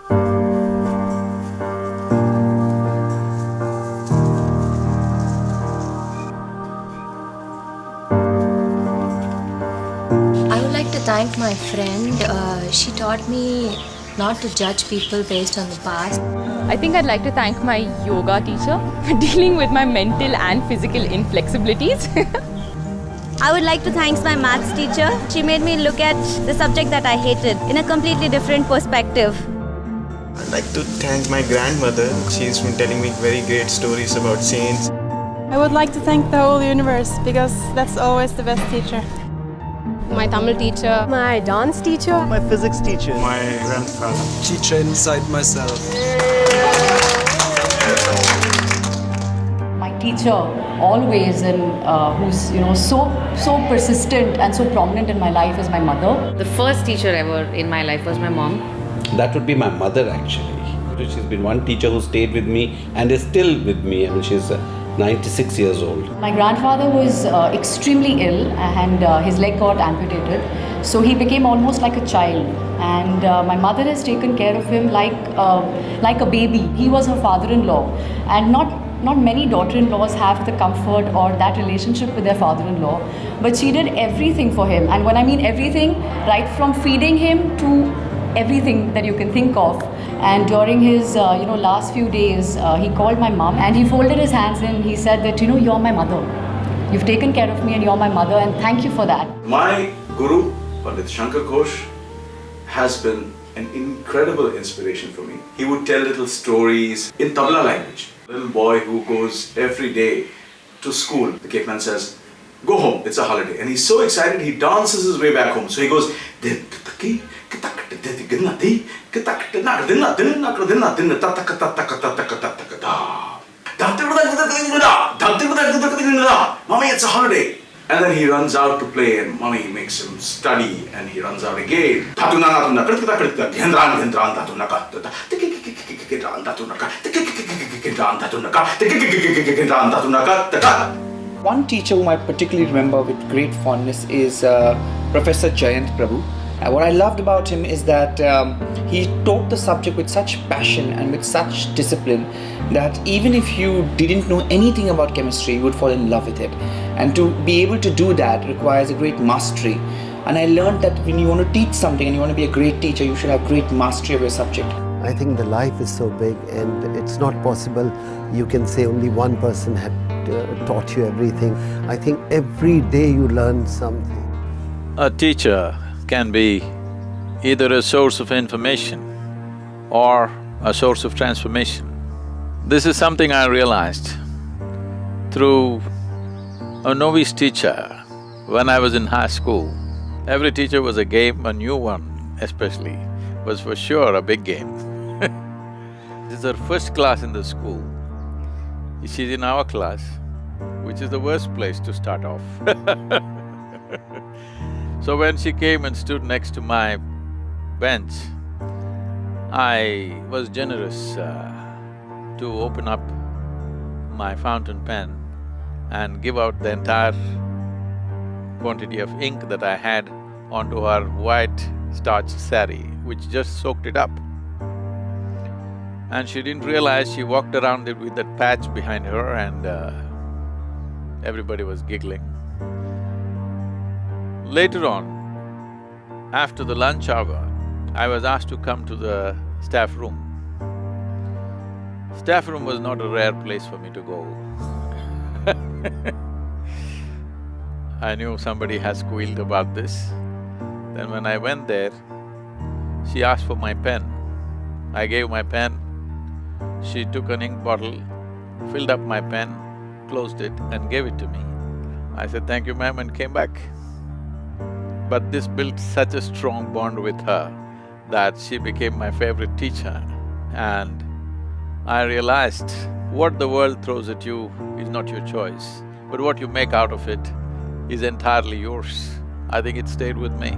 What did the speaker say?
I would like to thank my friend. She taught me not to judge people based on the past. I think I'd like to thank my yoga teacher for dealing with my mental and physical inflexibilities. I would like to thank my maths teacher. She made me look at the subject that I hated in a completely different perspective. I'd like to thank my grandmother. She's been telling me very great stories about saints. I would like to thank the whole universe because that's always the best teacher. My Tamil teacher, My dance teacher. My physics teacher. My grandfather. Teacher inside myself. My teacher always and who's so persistent and so prominent in my life is my mother. The first teacher ever in my life was my mom. That would be my mother actually. She's been one teacher who stayed with me and is still with me. I mean, she's 96 years old. My grandfather was extremely ill and his leg got amputated. So he became almost like a child. And my mother has taken care of him like a baby. He was her father-in-law. And not many daughter-in-laws have the comfort or that relationship with their father-in-law. But she did everything for him. And when I mean everything, right from feeding him to everything that you can think of. And during his last few days, he called my mom and he folded his hands and he said that, you're my mother. You've taken care of me and you're my mother and thank you for that. My Guru, Pandit Shankar Ghosh, has been an incredible inspiration for me. He would tell little stories in Tabla language. A little boy who goes every day to school. The caveman says, go home, it's a holiday. And he's so excited, he dances his way back home. So he goes, Mommy, it's a holiday. And then he runs out to play and mommy makes him study and he runs out again. One teacher whom I particularly remember with great fondness is Professor Jayant Prabhu. What I loved about him is that he taught the subject with such passion and with such discipline that even if you didn't know anything about chemistry, you would fall in love with it. And to be able to do that requires a great mastery. And I learned that when you want to teach something and you want to be a great teacher, you should have great mastery of your subject. I think the life is so big and it's not possible you can say only one person had taught you everything. I think every day you learn something. A teacher can be either a source of information or a source of transformation. This is something I realized through a novice teacher when I was in high school. Every teacher was a game, a new one especially was for sure a big game. This is her first class in the school. She's in our class, which is the worst place to start off. So when she came and stood next to my bench, I was generous to open up my fountain pen and give out the entire quantity of ink that I had onto her white starched sari, which just soaked it up. And she didn't realize she walked around with that patch behind her and everybody was giggling. Later on, after the lunch hour, I was asked to come to the staff room. Staff room was not a rare place for me to go. I knew somebody has squealed about this. Then when I went there, she asked for my pen. I gave my pen. She took an ink bottle, filled up my pen, closed it and gave it to me. I said, "Thank you, ma'am," and came back. But this built such a strong bond with her that she became my favorite teacher. And I realized what the world throws at you is not your choice, but what you make out of it is entirely yours. I think it stayed with me.